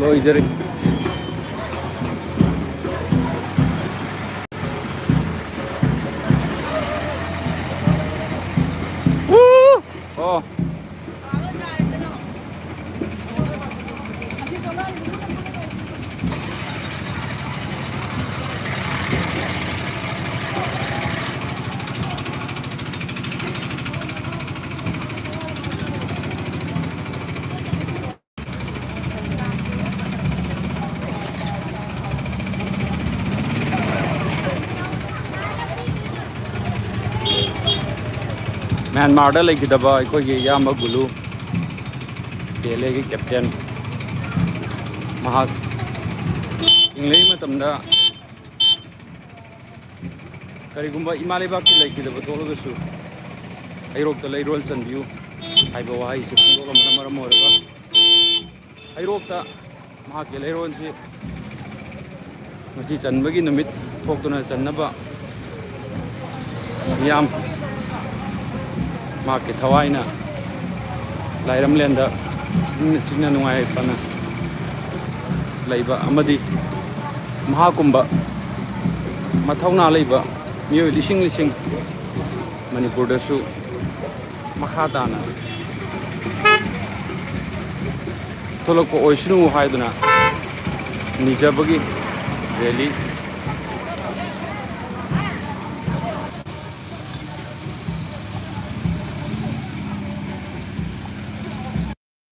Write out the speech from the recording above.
ꯂꯣꯏꯖꯔꯤ ꯑꯣ ꯃ꯭ꯌꯥꯟꯃꯥꯔꯗ ꯂꯩꯈꯤꯗꯕ ꯑꯩꯈꯣꯏꯒꯤ ꯏꯌꯥꯝꯕ ꯒꯨꯂꯨ ꯄꯦꯂꯦꯒꯤ ꯀꯦꯞꯇꯦꯟ ꯃꯍꯥꯛ ꯏꯪꯂꯩ ꯃꯇꯝꯗ ꯀꯔꯤꯒꯨꯝꯕ ꯏꯃꯥ ꯂꯩꯕꯥꯛꯀꯤ ꯂꯩꯈꯤꯗꯕ ꯊꯣꯛꯂꯒꯁꯨ ꯍꯩꯔꯣꯛꯇ ꯂꯩꯔꯣꯜ ꯆꯟꯕꯤꯌꯨ ꯍꯥꯏꯕ ꯋꯥꯍꯩꯁꯤ ꯐꯣꯡꯗꯣꯛꯂꯝꯕꯅ ꯃꯔꯝ ꯑꯣꯏꯔꯒ ꯍꯩꯔꯣꯛꯇ ꯃꯍꯥꯛꯀꯤ ꯂꯩꯔꯣꯜꯁꯤ ꯉꯁꯤ ꯆꯟꯕꯒꯤ ꯅꯨꯃꯤꯠ ꯊꯣꯛꯇꯨꯅ ꯆꯟꯅꯕ ꯃꯤꯌꯥꯝ ꯃꯍꯥꯛꯀꯤ ꯊꯋꯥꯏꯅ ꯂꯥꯏꯔꯝꯂꯦꯟꯗ ꯏꯪꯅ ꯆꯤꯛꯅ ꯅꯨꯡꯉꯥꯏ ꯌꯥꯏꯐꯅ ꯂꯩꯕ ꯑꯃꯗꯤ ꯃꯍꯥꯛꯀꯨꯝꯕ ꯃꯊꯧꯅꯥ ꯂꯩꯕ ꯃꯤꯑꯣꯏ ꯂꯤꯁꯤꯡ ꯂꯤꯁꯤꯡ ꯃꯅꯤꯄꯨꯔꯗꯁꯨ ꯃꯈꯥ ꯇꯥꯅ ꯊꯣꯛꯂꯛꯄ ꯑꯣꯏꯁꯅꯨ ꯍꯥꯏꯗꯨꯅ ꯅꯤꯖꯕꯒꯤ ꯔꯦꯂꯤ